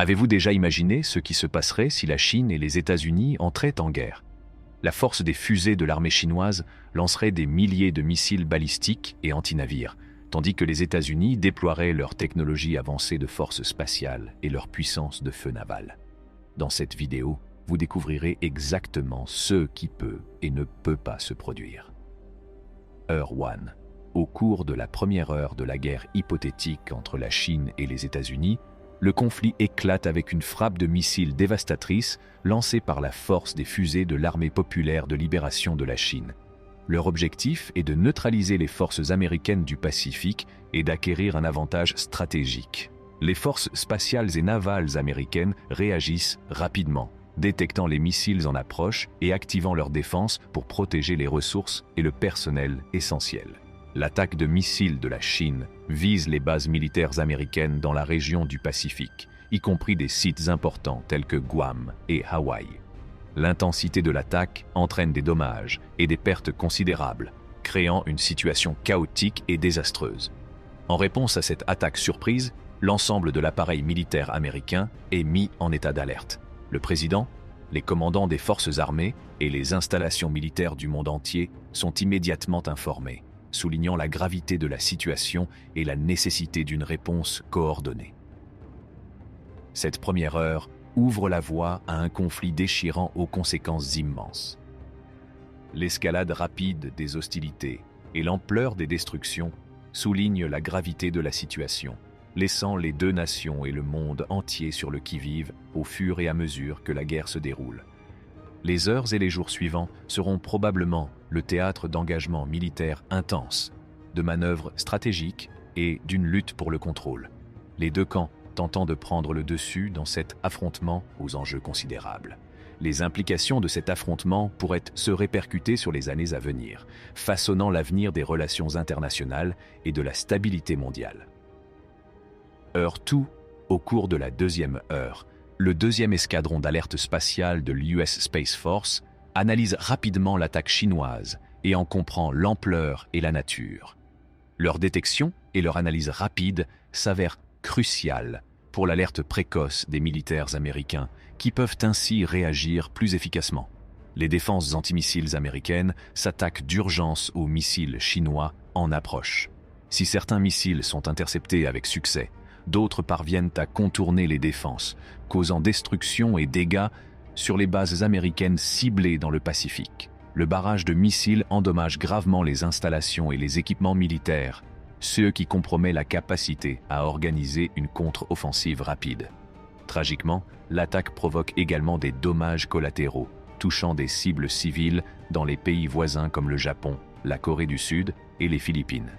Avez-vous déjà imaginé ce qui se passerait si la Chine et les États-Unis entraient en guerre? La force des fusées de l'armée chinoise lancerait des milliers de missiles balistiques et antinavires, tandis que les États-Unis déploieraient leur technologie avancée de force spatiale et leur puissance de feu naval. Dans cette vidéo, vous découvrirez exactement ce qui peut et ne peut pas se produire. Heure 1. Au cours de la première heure de la guerre hypothétique entre la Chine et les États-Unis, le conflit éclate avec une frappe de missiles dévastatrice lancée par la force des fusées de l'Armée populaire de libération de la Chine. Leur objectif est de neutraliser les forces américaines du Pacifique et d'acquérir un avantage stratégique. Les forces spatiales et navales américaines réagissent rapidement, détectant les missiles en approche et activant leur défense pour protéger les ressources et le personnel essentiel. L'attaque de missiles de la Chine vise les bases militaires américaines dans la région du Pacifique, y compris des sites importants tels que Guam et Hawaï. L'intensité de l'attaque entraîne des dommages et des pertes considérables, créant une situation chaotique et désastreuse. En réponse à cette attaque surprise, l'ensemble de l'appareil militaire américain est mis en état d'alerte. Le président, les commandants des forces armées et les installations militaires du monde entier sont immédiatement informés, soulignant la gravité de la situation et la nécessité d'une réponse coordonnée. Cette première heure ouvre la voie à un conflit déchirant aux conséquences immenses. L'escalade rapide des hostilités et l'ampleur des destructions soulignent la gravité de la situation, laissant les deux nations et le monde entier sur le qui-vive au fur et à mesure que la guerre se déroule. Les heures et les jours suivants seront probablement le théâtre d'engagements militaires intenses, de manœuvres stratégiques et d'une lutte pour le contrôle. Les deux camps tentant de prendre le dessus dans cet affrontement aux enjeux considérables. Les implications de cet affrontement pourraient se répercuter sur les années à venir, façonnant l'avenir des relations internationales et de la stabilité mondiale. Heure 2, au cours de la deuxième heure, le deuxième escadron d'alerte spatiale de l'US Space Force analyse rapidement l'attaque chinoise et en comprend l'ampleur et la nature. Leur détection et leur analyse rapide s'avèrent cruciales pour l'alerte précoce des militaires américains qui peuvent ainsi réagir plus efficacement. Les défenses antimissiles américaines s'attaquent d'urgence aux missiles chinois en approche. Si certains missiles sont interceptés avec succès, d'autres parviennent à contourner les défenses, causant destruction et dégâts sur les bases américaines ciblées dans le Pacifique. Le barrage de missiles endommage gravement les installations et les équipements militaires, ce qui compromet la capacité à organiser une contre-offensive rapide. Tragiquement, l'attaque provoque également des dommages collatéraux, touchant des cibles civiles dans les pays voisins comme le Japon, la Corée du Sud et les Philippines.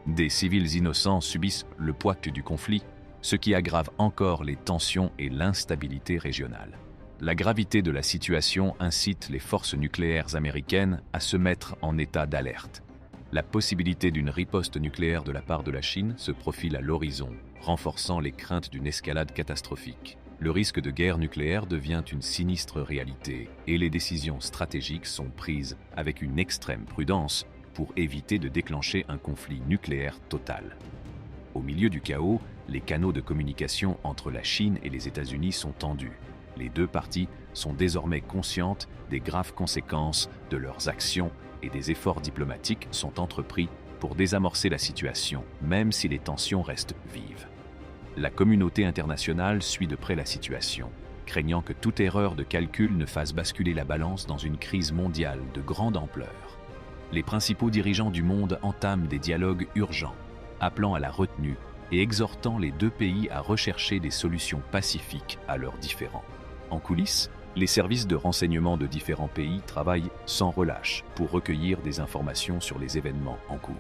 Des civils innocents subissent le poids du conflit, ce qui aggrave encore les tensions et l'instabilité régionale. La gravité de la situation incite les forces nucléaires américaines à se mettre en état d'alerte. La possibilité d'une riposte nucléaire de la part de la Chine se profile à l'horizon, renforçant les craintes d'une escalade catastrophique. Le risque de guerre nucléaire devient une sinistre réalité et les décisions stratégiques sont prises avec une extrême prudence pour éviter de déclencher un conflit nucléaire total. Au milieu du chaos, les canaux de communication entre la Chine et les États-Unis sont tendus. Les deux parties sont désormais conscientes des graves conséquences de leurs actions et des efforts diplomatiques sont entrepris pour désamorcer la situation, même si les tensions restent vives. La communauté internationale suit de près la situation, craignant que toute erreur de calcul ne fasse basculer la balance dans une crise mondiale de grande ampleur. Les principaux dirigeants du monde entament des dialogues urgents, appelant à la retenue et exhortant les deux pays à rechercher des solutions pacifiques à leurs différends. En coulisses, les services de renseignement de différents pays travaillent sans relâche pour recueillir des informations sur les événements en cours.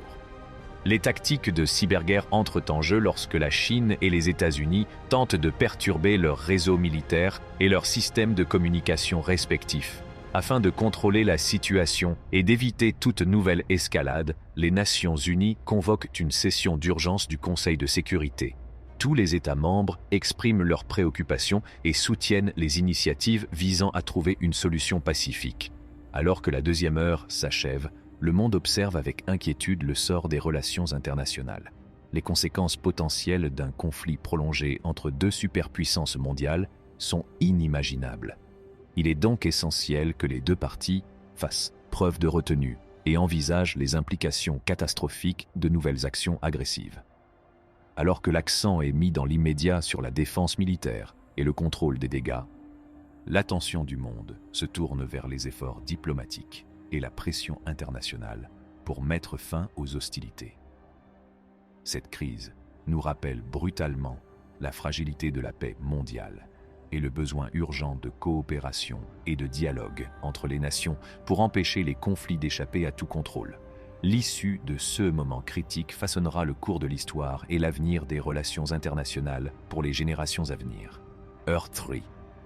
Les tactiques de cyberguerre entrent en jeu lorsque la Chine et les États-Unis tentent de perturber leurs réseaux militaires et leurs systèmes de communication respectifs. Afin de contrôler la situation et d'éviter toute nouvelle escalade, les Nations Unies convoquent une session d'urgence du Conseil de sécurité. Tous les États membres expriment leurs préoccupations et soutiennent les initiatives visant à trouver une solution pacifique. Alors que la deuxième heure s'achève, le monde observe avec inquiétude le sort des relations internationales. les conséquences potentielles d'un conflit prolongé entre deux superpuissances mondiales sont inimaginables. Il est donc essentiel que les deux parties fassent preuve de retenue et envisagent les implications catastrophiques de nouvelles actions agressives. Alors que l'accent est mis dans l'immédiat sur la défense militaire et le contrôle des dégâts, l'attention du monde se tourne vers les efforts diplomatiques et la pression internationale pour mettre fin aux hostilités. Cette crise nous rappelle brutalement la fragilité de la paix mondiale et le besoin urgent de coopération et de dialogue entre les nations pour empêcher les conflits d'échapper à tout contrôle. L'issue de ce moment critique façonnera le cours de l'histoire et l'avenir des relations internationales pour les générations à venir. Heure 3.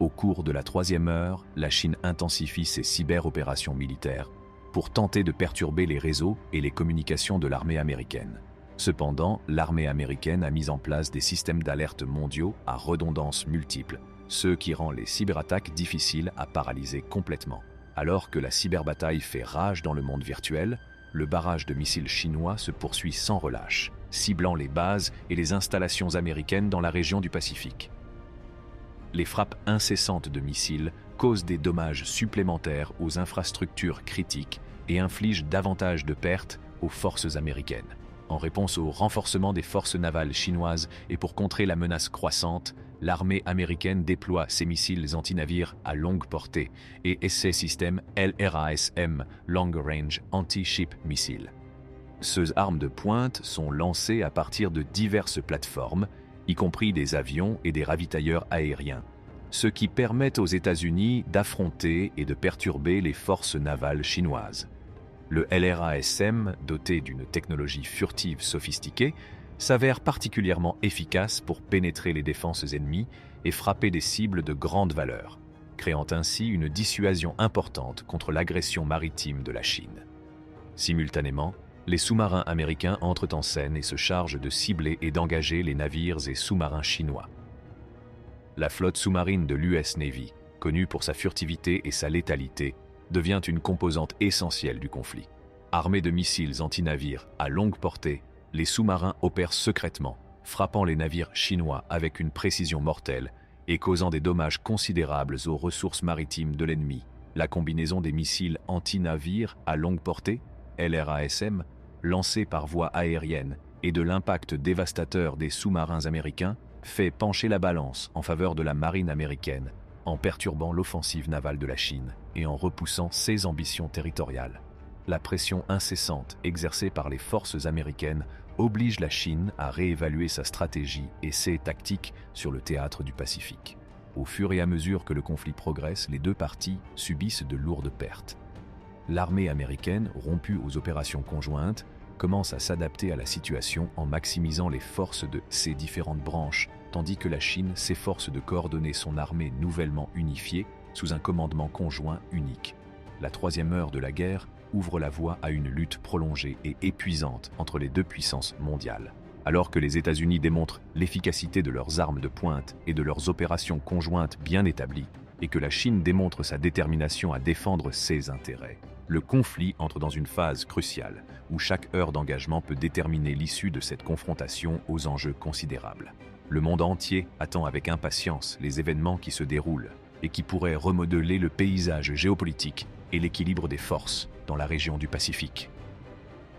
Au cours de la 3e heure, la Chine intensifie ses cyberopérations militaires pour tenter de perturber les réseaux et les communications de l'armée américaine. Cependant, l'armée américaine a mis en place des systèmes d'alerte mondiaux à redondance multiple, ce qui rend les cyberattaques difficiles à paralyser complètement. Alors que la cyberbataille fait rage dans le monde virtuel, le barrage de missiles chinois se poursuit sans relâche, ciblant les bases et les installations américaines dans la région du Pacifique. Les frappes incessantes de missiles causent des dommages supplémentaires aux infrastructures critiques et infligent davantage de pertes aux forces américaines. En réponse au renforcement des forces navales chinoises et pour contrer la menace croissante, l'armée américaine déploie ses missiles antinavires à longue portée et ses systèmes LRASM Long Range Anti-Ship Missiles. Ces armes de pointe sont lancées à partir de diverses plateformes, y compris des avions et des ravitailleurs aériens, ce qui permet aux États-Unis d'affronter et de perturber les forces navales chinoises. Le LRASM, doté d'une technologie furtive sophistiquée, s'avère particulièrement efficace pour pénétrer les défenses ennemies et frapper des cibles de grande valeur, créant ainsi une dissuasion importante contre l'agression maritime de la Chine. Simultanément, les sous-marins américains entrent en scène et se chargent de cibler et d'engager les navires et sous-marins chinois. La flotte sous-marine de l'US Navy, connue pour sa furtivité et sa létalité, devient une composante essentielle du conflit. Armés de missiles anti-navires à longue portée, les sous-marins opèrent secrètement, frappant les navires chinois avec une précision mortelle et causant des dommages considérables aux ressources maritimes de l'ennemi. La combinaison des missiles anti-navires à longue portée, LRASM, lancés par voie aérienne, et de l'impact dévastateur des sous-marins américains, fait pencher la balance en faveur de la marine américaine, en perturbant l'offensive navale de la Chine et en repoussant ses ambitions territoriales. La pression incessante exercée par les forces américaines oblige la Chine à réévaluer sa stratégie et ses tactiques sur le théâtre du Pacifique. Au fur et à mesure que le conflit progresse, les deux parties subissent de lourdes pertes. L'armée américaine, rompue aux opérations conjointes, commence à s'adapter à la situation en maximisant les forces de ses différentes branches, tandis que la Chine s'efforce de coordonner son armée nouvellement unifiée sous un commandement conjoint unique. La 3e heure de la guerre ouvre la voie à une lutte prolongée et épuisante entre les deux puissances mondiales. Alors que les États-Unis démontrent l'efficacité de leurs armes de pointe et de leurs opérations conjointes bien établies, et que la Chine démontre sa détermination à défendre ses intérêts, le conflit entre dans une phase cruciale, où chaque heure d'engagement peut déterminer l'issue de cette confrontation aux enjeux considérables. Le monde entier attend avec impatience les événements qui se déroulent et qui pourraient remodeler le paysage géopolitique et l'équilibre des forces dans la région du Pacifique.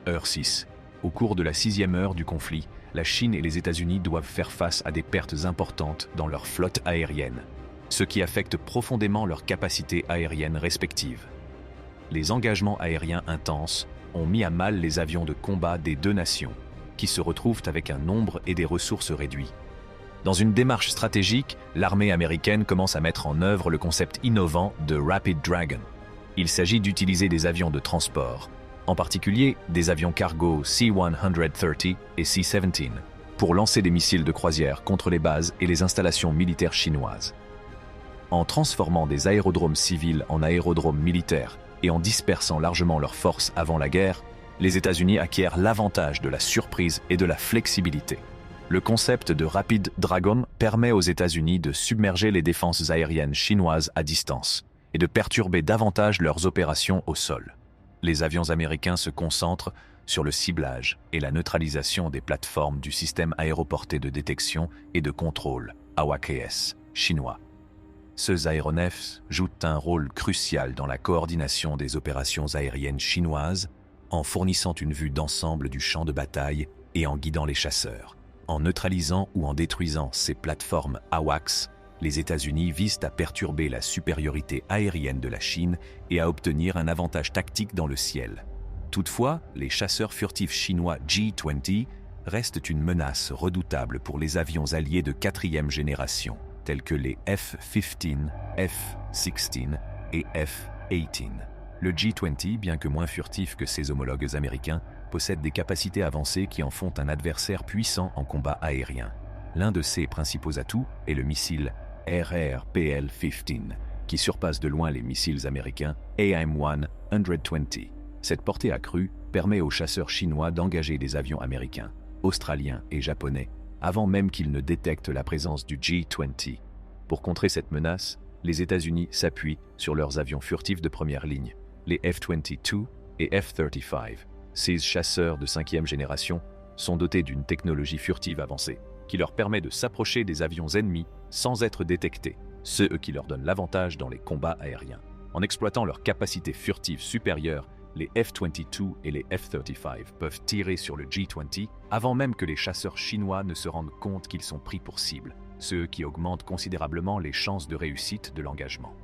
Heure 6. Au cours de la 6e heure du conflit, la Chine et les États-Unis doivent faire face à des pertes importantes dans leur flotte aérienne, ce qui affecte profondément leurs capacités aériennes respectives. Les engagements aériens intenses ont mis à mal les avions de combat des deux nations, qui se retrouvent avec un nombre et des ressources réduits. Dans une démarche stratégique, l'armée américaine commence à mettre en œuvre le concept innovant de Rapid Dragon. Il s'agit d'utiliser des avions de transport, en particulier des avions cargo C-130 et C-17, pour lancer des missiles de croisière contre les bases et les installations militaires chinoises. En transformant des aérodromes civils en aérodromes militaires et en dispersant largement leurs forces avant la guerre, les États-Unis acquièrent l'avantage de la surprise et de la flexibilité. Le concept de Rapid Dragon permet aux États-Unis de submerger les défenses aériennes chinoises à distance et de perturber davantage leurs opérations au sol. Les avions américains se concentrent sur le ciblage et la neutralisation des plateformes du système aéroporté de détection et de contrôle, AWACS, chinois. Ces aéronefs jouent un rôle crucial dans la coordination des opérations aériennes chinoises, en fournissant une vue d'ensemble du champ de bataille et en guidant les chasseurs. En neutralisant ou en détruisant ces plateformes AWACS, les États-Unis visent à perturber la supériorité aérienne de la Chine et à obtenir un avantage tactique dans le ciel. Toutefois, les chasseurs furtifs chinois J-20 restent une menace redoutable pour les avions alliés de quatrième génération, tels que les F-15, F-16 et F-18. Le J-20, bien que moins furtif que ses homologues américains, possède des capacités avancées qui en font un adversaire puissant en combat aérien. L'un de ses principaux atouts est le missile RRPL-15, qui surpasse de loin les missiles américains AIM-120. Cette portée accrue permet aux chasseurs chinois d'engager des avions américains, australiens et japonais, avant même qu'ils ne détectent la présence du J-20. Pour contrer cette menace, les États-Unis s'appuient sur leurs avions furtifs de première ligne, les F-22 et F-35. Ces chasseurs de 5e génération sont dotés d'une technologie furtive avancée, qui leur permet de s'approcher des avions ennemis sans être détectés, ce qui leur donne l'avantage dans les combats aériens. En exploitant leurs capacités furtives supérieures, les F-22 et les F-35 peuvent tirer sur le J-20 avant même que les chasseurs chinois ne se rendent compte qu'ils sont pris pour cible, ce qui augmente considérablement les chances de réussite de l'engagement.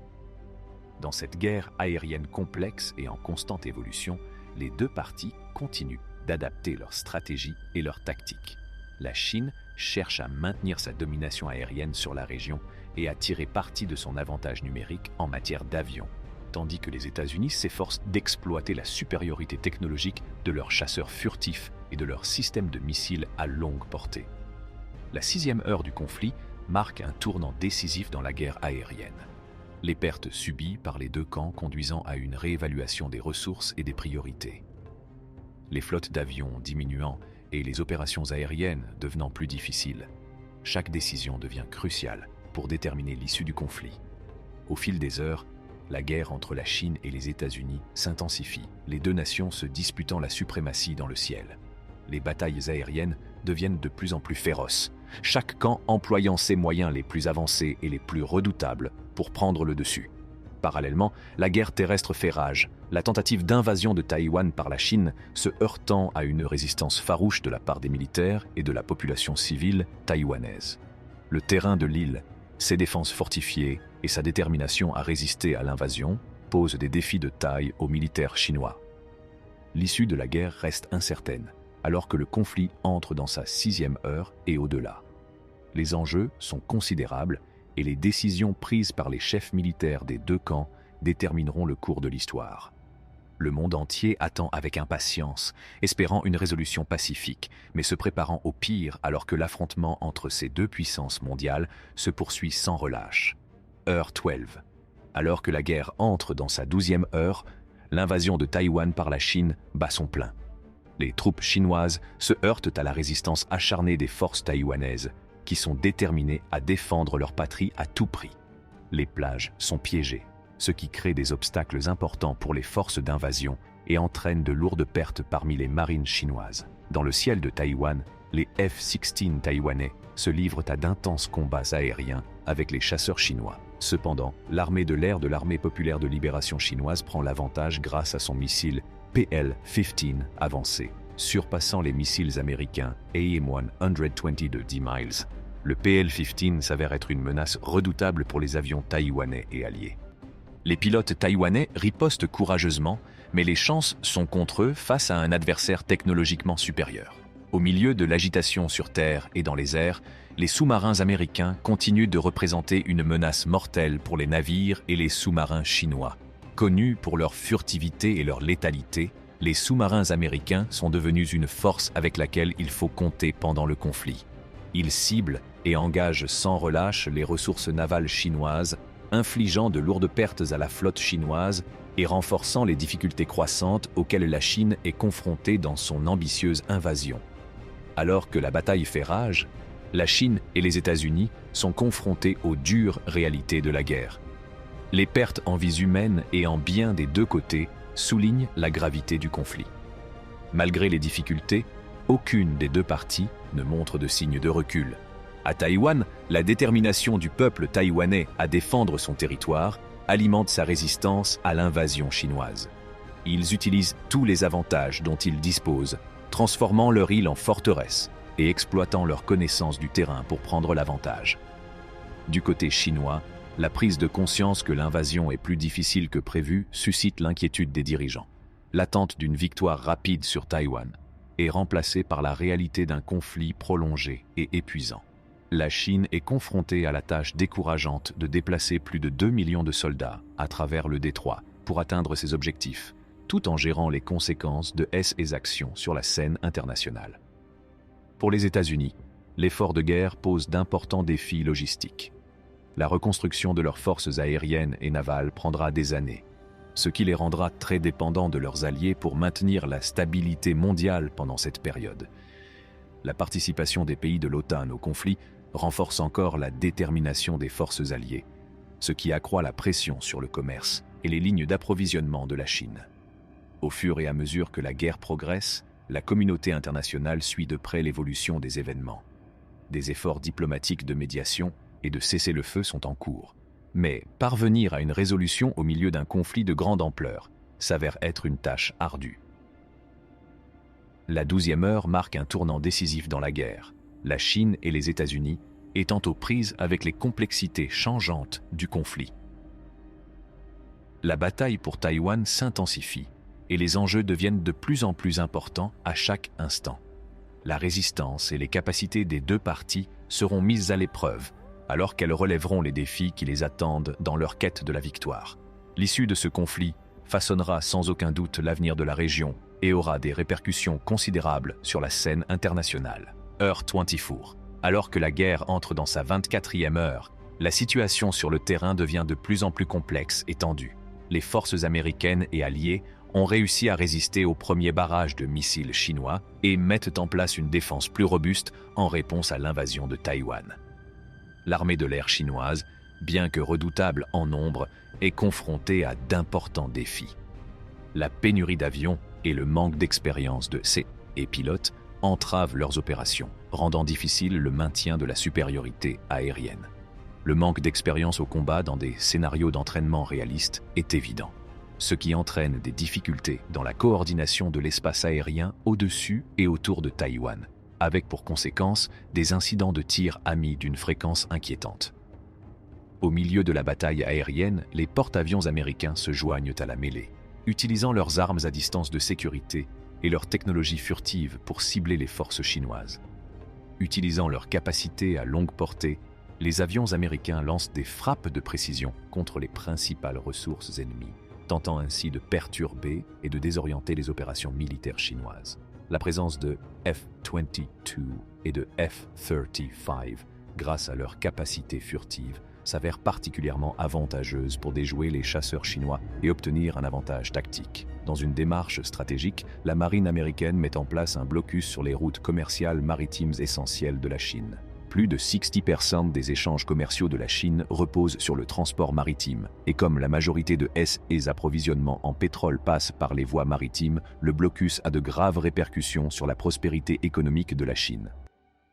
Dans cette guerre aérienne complexe et en constante évolution, les deux parties continuent d'adapter leur stratégie et leur tactique. La Chine cherche à maintenir sa domination aérienne sur la région et à tirer parti de son avantage numérique en matière d'avions, tandis que les États-Unis s'efforcent d'exploiter la supériorité technologique de leurs chasseurs furtifs et de leurs systèmes de missiles à longue portée. La 6e heure du conflit marque un tournant décisif dans la guerre aérienne. Les pertes subies par les deux camps conduisant à une réévaluation des ressources et des priorités. Les flottes d'avions diminuant et les opérations aériennes devenant plus difficiles, chaque décision devient cruciale pour déterminer l'issue du conflit. Au fil des heures, la guerre entre la Chine et les États-Unis s'intensifie, les deux nations se disputant la suprématie dans le ciel. Les batailles aériennes deviennent de plus en plus féroces, chaque camp employant ses moyens les plus avancés et les plus redoutables pour prendre le dessus. Parallèlement, la guerre terrestre fait rage, la tentative d'invasion de Taïwan par la Chine se heurtant à une résistance farouche de la part des militaires et de la population civile taïwanaise. Le terrain de l'île, ses défenses fortifiées et sa détermination à résister à l'invasion posent des défis de taille aux militaires chinois. L'issue de la guerre reste incertaine, alors que le conflit entre dans sa 6e heure et au-delà. Les enjeux sont considérables et les décisions prises par les chefs militaires des deux camps détermineront le cours de l'histoire. Le monde entier attend avec impatience, espérant une résolution pacifique, mais se préparant au pire alors que l'affrontement entre ces deux puissances mondiales se poursuit sans relâche. Heure 12. Alors que la guerre entre dans sa 12e heure, l'invasion de Taïwan par la Chine bat son plein. Les troupes chinoises se heurtent à la résistance acharnée des forces taïwanaises, qui sont déterminées à défendre leur patrie à tout prix. Les plages sont piégées, ce qui crée des obstacles importants pour les forces d'invasion et entraîne de lourdes pertes parmi les marines chinoises. Dans le ciel de Taïwan, les F-16 taïwanais se livrent à d'intenses combats aériens avec les chasseurs chinois. Cependant, l'armée de l'air de l'armée populaire de libération chinoise prend l'avantage grâce à son missile PL-15 avancé, surpassant les missiles américains AIM-120 de 10 miles. Le PL-15 s'avère être une menace redoutable pour les avions taïwanais et alliés. Les pilotes taïwanais ripostent courageusement, mais les chances sont contre eux face à un adversaire technologiquement supérieur. Au milieu de l'agitation sur terre et dans les airs, les sous-marins américains continuent de représenter une menace mortelle pour les navires et les sous-marins chinois. Connus pour leur furtivité et leur létalité, les sous-marins américains sont devenus une force avec laquelle il faut compter pendant le conflit. Ils ciblent et engagent sans relâche les ressources navales chinoises, infligeant de lourdes pertes à la flotte chinoise et renforçant les difficultés croissantes auxquelles la Chine est confrontée dans son ambitieuse invasion. Alors que la bataille fait rage, la Chine et les États-Unis sont confrontés aux dures réalités de la guerre. Les pertes en vies humaines et en biens des deux côtés soulignent la gravité du conflit. Malgré les difficultés, aucune des deux parties ne montre de signe de recul. À Taïwan, la détermination du peuple taïwanais à défendre son territoire alimente sa résistance à l'invasion chinoise. Ils utilisent tous les avantages dont ils disposent, transformant leur île en forteresse et exploitant leur connaissance du terrain pour prendre l'avantage. Du côté chinois, la prise de conscience que l'invasion est plus difficile que prévu suscite l'inquiétude des dirigeants. L'attente d'une victoire rapide sur Taïwan est remplacée par la réalité d'un conflit prolongé et épuisant. La Chine est confrontée à la tâche décourageante de déplacer plus de 2 millions de soldats à travers le détroit pour atteindre ses objectifs, tout en gérant les conséquences de ses actions sur la scène internationale. Pour les États-Unis, l'effort de guerre pose d'importants défis logistiques. La reconstruction de leurs forces aériennes et navales prendra des années, ce qui les rendra très dépendants de leurs alliés pour maintenir la stabilité mondiale pendant cette période. La participation des pays de l'OTAN au conflit renforce encore la détermination des forces alliées, ce qui accroît la pression sur le commerce et les lignes d'approvisionnement de la Chine. Au fur et à mesure que la guerre progresse, la communauté internationale suit de près l'évolution des événements. Des efforts diplomatiques de médiation et de cessez-le-feu sont en cours. Mais parvenir à une résolution au milieu d'un conflit de grande ampleur s'avère être une tâche ardue. La 12e heure marque un tournant décisif dans la guerre, la Chine et les États-Unis étant aux prises avec les complexités changeantes du conflit. La bataille pour Taïwan s'intensifie et les enjeux deviennent de plus en plus importants à chaque instant. La résistance et les capacités des deux parties seront mises à l'épreuve alors qu'elles relèveront les défis qui les attendent dans leur quête de la victoire. L'issue de ce conflit façonnera sans aucun doute l'avenir de la région et aura des répercussions considérables sur la scène internationale. Heure 24. Alors que la guerre entre dans sa 24e heure, la situation sur le terrain devient de plus en plus complexe et tendue. Les forces américaines et alliées ont réussi à résister au premier barrage de missiles chinois et mettent en place une défense plus robuste en réponse à l'invasion de Taïwan. L'armée de l'air chinoise, bien que redoutable en nombre, est confrontée à d'importants défis. La pénurie d'avions et le manque d'expérience de ses pilotes entravent leurs opérations, rendant difficile le maintien de la supériorité aérienne. Le manque d'expérience au combat dans des scénarios d'entraînement réalistes est évident, ce qui entraîne des difficultés dans la coordination de l'espace aérien au-dessus et autour de Taïwan, avec pour conséquence des incidents de tir amis d'une fréquence inquiétante. Au milieu de la bataille aérienne, les porte-avions américains se joignent à la mêlée, utilisant leurs armes à distance de sécurité et leur technologie furtive pour cibler les forces chinoises. Utilisant leur capacité à longue portée, les avions américains lancent des frappes de précision contre les principales ressources ennemies, tentant ainsi de perturber et de désorienter les opérations militaires chinoises. La présence de F-22 et de F-35, grâce à leur capacité furtive, s'avère particulièrement avantageuse pour déjouer les chasseurs chinois et obtenir un avantage tactique. Dans une démarche stratégique, la marine américaine met en place un blocus sur les routes commerciales maritimes essentielles de la Chine. Plus de 60% des échanges commerciaux de la Chine reposent sur le transport maritime, et comme la majorité de ses approvisionnements en pétrole passent par les voies maritimes, le blocus a de graves répercussions sur la prospérité économique de la Chine.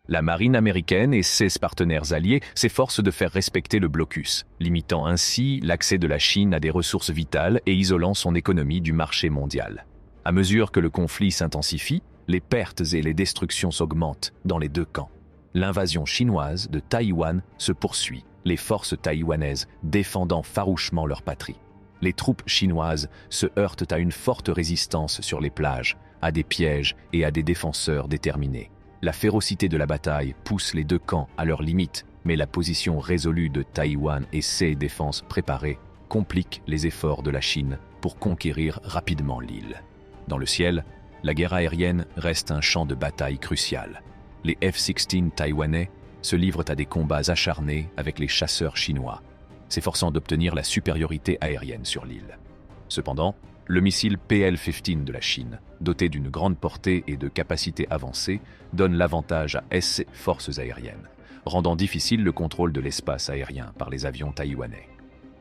La marine américaine et ses partenaires alliés s'efforcent de faire respecter le blocus, limitant ainsi l'accès de la Chine à des ressources vitales et isolant son économie du marché mondial. À mesure que le conflit s'intensifie, les pertes et les destructions s'augmentent dans les deux camps. L'invasion chinoise de Taïwan se poursuit, les forces taïwanaises défendant farouchement leur patrie. Les troupes chinoises se heurtent à une forte résistance sur les plages, à des pièges et à des défenseurs déterminés. La férocité de la bataille pousse les deux camps à leurs limites, mais la position résolue de Taïwan et ses défenses préparées compliquent les efforts de la Chine pour conquérir rapidement l'île. Dans le ciel, la guerre aérienne reste un champ de bataille crucial. Les F-16 taïwanais se livrent à des combats acharnés avec les chasseurs chinois, s'efforçant d'obtenir la supériorité aérienne sur l'île. Cependant, le missile PL-15 de la Chine, doté d'une grande portée et de capacités avancées, donne l'avantage à ses forces aériennes, rendant difficile le contrôle de l'espace aérien par les avions taïwanais.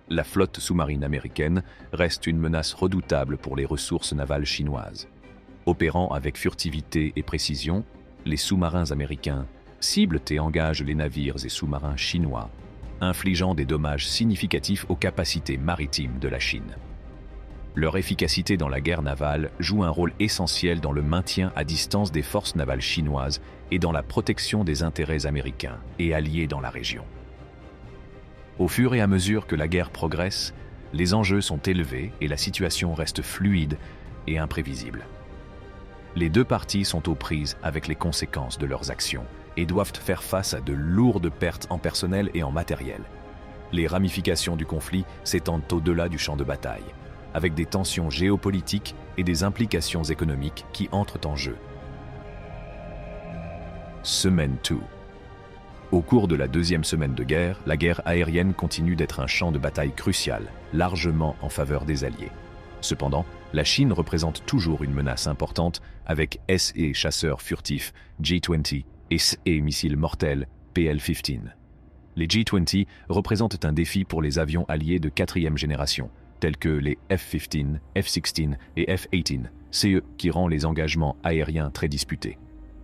La flotte sous-marine américaine reste une menace redoutable pour les ressources navales chinoises. Opérant avec furtivité et précision, les sous-marins américains ciblent et engagent les navires et sous-marins chinois, infligeant des dommages significatifs aux capacités maritimes de la Chine. Leur efficacité dans la guerre navale joue un rôle essentiel dans le maintien à distance des forces navales chinoises et dans la protection des intérêts américains et alliés dans la région. Au fur et à mesure que la guerre progresse, les enjeux sont élevés et la situation reste fluide et imprévisible. Les deux parties sont aux prises avec les conséquences de leurs actions et doivent faire face à de lourdes pertes en personnel et en matériel. Les ramifications du conflit s'étendent au-delà du champ de bataille, avec des tensions géopolitiques et des implications économiques qui entrent en jeu. Semaine 2. Au cours de la deuxième semaine de guerre, la guerre aérienne continue d'être un champ de bataille crucial, largement en faveur des Alliés. Cependant, la Chine représente toujours une menace importante avec SE chasseurs furtifs J-20 et SE missiles mortels PL-15. Les J-20 représentent un défi pour les avions alliés de quatrième génération, tels que les F-15, F-16 et F-18, CE qui rend les engagements aériens très disputés.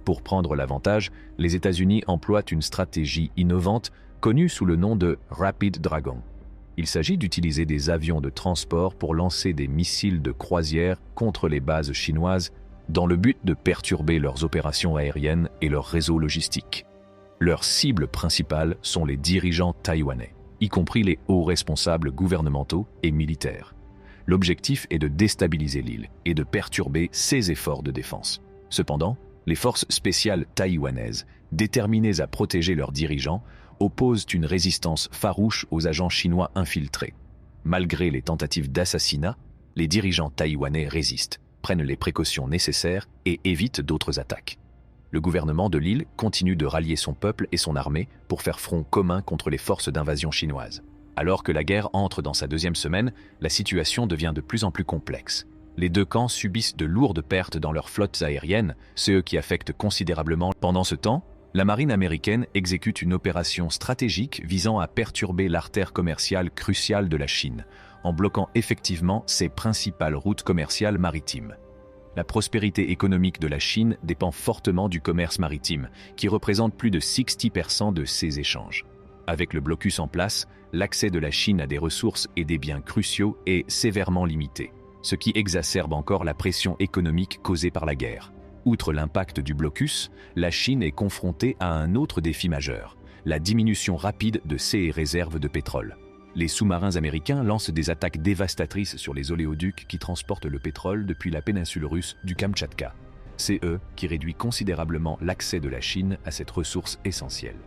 Pour prendre l'avantage, les États-Unis emploient une stratégie innovante connue sous le nom de Rapid Dragon. Il s'agit d'utiliser des avions de transport pour lancer des missiles de croisière contre les bases chinoises dans le but de perturber leurs opérations aériennes et leurs réseaux logistiques. Leurs cibles principales sont les dirigeants taïwanais, y compris les hauts responsables gouvernementaux et militaires. L'objectif est de déstabiliser l'île et de perturber ses efforts de défense. Cependant, les forces spéciales taïwanaises, déterminées à protéger leurs dirigeants, opposent une résistance farouche aux agents chinois infiltrés. Malgré les tentatives d'assassinat, les dirigeants taïwanais résistent, prennent les précautions nécessaires et évitent d'autres attaques. Le gouvernement de l'île continue de rallier son peuple et son armée pour faire front commun contre les forces d'invasion chinoises. Alors que la guerre entre dans sa deuxième semaine, la situation devient de plus en plus complexe. Les deux camps subissent de lourdes pertes dans leurs flottes aériennes, ce qui affecte considérablement. Pendant ce temps, la marine américaine exécute une opération stratégique visant à perturber l'artère commerciale cruciale de la Chine, en bloquant effectivement ses principales routes commerciales maritimes. La prospérité économique de la Chine dépend fortement du commerce maritime, qui représente plus de 60% de ses échanges. Avec le blocus en place, l'accès de la Chine à des ressources et des biens cruciaux est sévèrement limité, ce qui exacerbe encore la pression économique causée par la guerre. Outre l'impact du blocus, la Chine est confrontée à un autre défi majeur, la diminution rapide de ses réserves de pétrole. Les sous-marins américains lancent des attaques dévastatrices sur les oléoducs qui transportent le pétrole depuis la péninsule russe du Kamtchatka. C'est eux qui réduit considérablement l'accès de la Chine à cette ressource essentielle.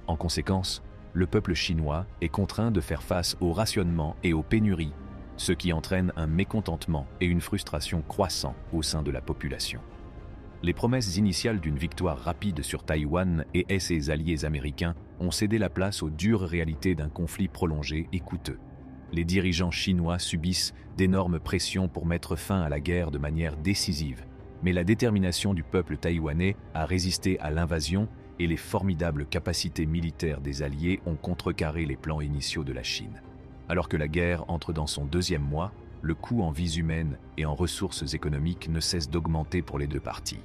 En conséquence, le peuple chinois est contraint de faire face au rationnement et aux pénuries, ce qui entraîne un mécontentement et une frustration croissants au sein de la population. Les promesses initiales d'une victoire rapide sur Taïwan et ses alliés américains ont cédé la place aux dures réalités d'un conflit prolongé et coûteux. Les dirigeants chinois subissent d'énormes pressions pour mettre fin à la guerre de manière décisive, mais la détermination du peuple taïwanais à résister à l'invasion et les formidables capacités militaires des alliés ont contrecarré les plans initiaux de la Chine. Alors que la guerre entre dans son deuxième mois, le coût en vies humaines et en ressources économiques ne cesse d'augmenter pour les deux parties.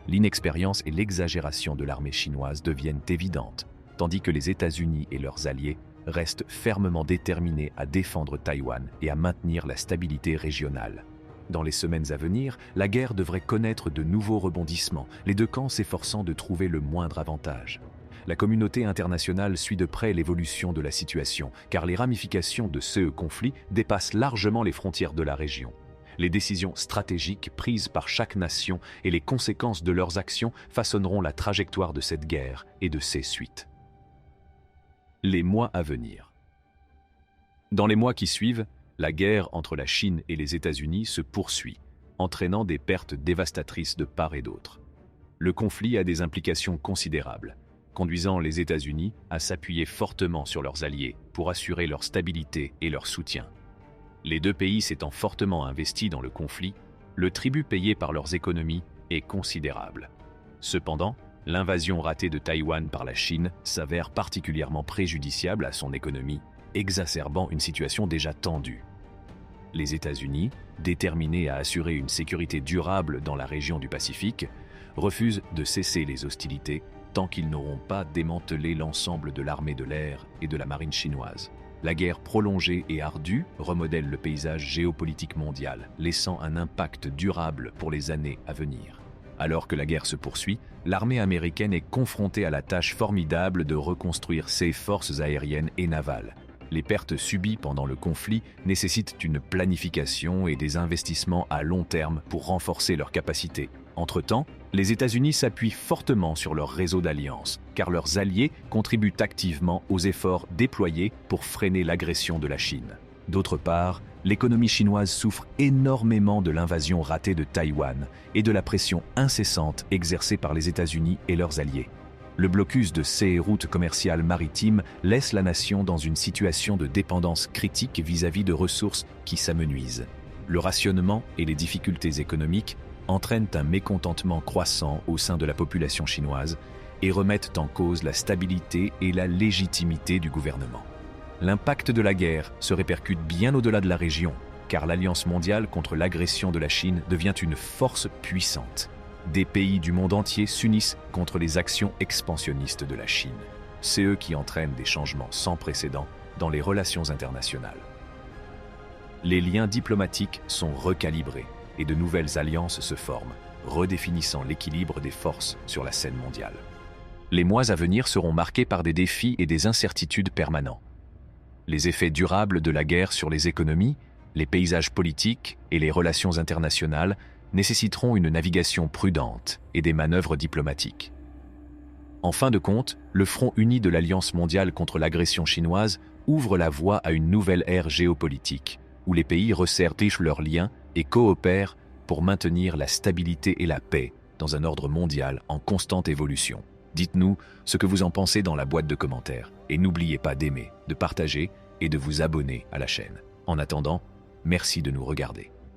L'inexpérience et l'exagération de l'armée chinoise deviennent évidentes, tandis que les États-Unis et leurs alliés restent fermement déterminés à défendre Taïwan et à maintenir la stabilité régionale. Dans les semaines à venir, la guerre devrait connaître de nouveaux rebondissements, les deux camps s'efforçant de trouver le moindre avantage. La communauté internationale suit de près l'évolution de la situation, car les ramifications de ce conflit dépassent largement les frontières de la région. Les décisions stratégiques prises par chaque nation et les conséquences de leurs actions façonneront la trajectoire de cette guerre et de ses suites. Les mois à venir. Dans les mois qui suivent, la guerre entre la Chine et les États-Unis se poursuit, entraînant des pertes dévastatrices de part et d'autre. Le conflit a des implications considérables, conduisant les États-Unis à s'appuyer fortement sur leurs alliés pour assurer leur stabilité et leur soutien. Les deux pays s'étant fortement investis dans le conflit, le tribut payé par leurs économies est considérable. Cependant, l'invasion ratée de Taïwan par la Chine s'avère particulièrement préjudiciable à son économie, exacerbant une situation déjà tendue. Les États-Unis, déterminés à assurer une sécurité durable dans la région du Pacifique, refusent de cesser les hostilités tant qu'ils n'auront pas démantelé l'ensemble de l'armée de l'air et de la marine chinoise. La guerre prolongée et ardue remodèle le paysage géopolitique mondial, laissant un impact durable pour les années à venir. Alors que la guerre se poursuit, l'armée américaine est confrontée à la tâche formidable de reconstruire ses forces aériennes et navales. Les pertes subies pendant le conflit nécessitent une planification et des investissements à long terme pour renforcer leurs capacités. Entre-temps, les États-Unis s'appuient fortement sur leur réseau d'alliances, car leurs alliés contribuent activement aux efforts déployés pour freiner l'agression de la Chine. D'autre part, l'économie chinoise souffre énormément de l'invasion ratée de Taïwan et de la pression incessante exercée par les États-Unis et leurs alliés. Le blocus de ces routes commerciales maritimes laisse la nation dans une situation de dépendance critique vis-à-vis de ressources qui s'amenuisent. Le rationnement et les difficultés économiques entraînent un mécontentement croissant au sein de la population chinoise et remettent en cause la stabilité et la légitimité du gouvernement. L'impact de la guerre se répercute bien au-delà de la région, car l'Alliance mondiale contre l'agression de la Chine devient une force puissante. Des pays du monde entier s'unissent contre les actions expansionnistes de la Chine. C'est eux qui entraînent des changements sans précédent dans les relations internationales. Les liens diplomatiques sont recalibrés et de nouvelles alliances se forment, redéfinissant l'équilibre des forces sur la scène mondiale. Les mois à venir seront marqués par des défis et des incertitudes permanents. Les effets durables de la guerre sur les économies, les paysages politiques et les relations internationales nécessiteront une navigation prudente et des manœuvres diplomatiques. En fin de compte, le front uni de l'Alliance mondiale contre l'agression chinoise ouvre la voie à une nouvelle ère géopolitique, où les pays resserrent leurs liens et coopèrent pour maintenir la stabilité et la paix dans un ordre mondial en constante évolution. Dites-nous ce que vous en pensez dans la boîte de commentaires et n'oubliez pas d'aimer, de partager et de vous abonner à la chaîne. En attendant, merci de nous regarder.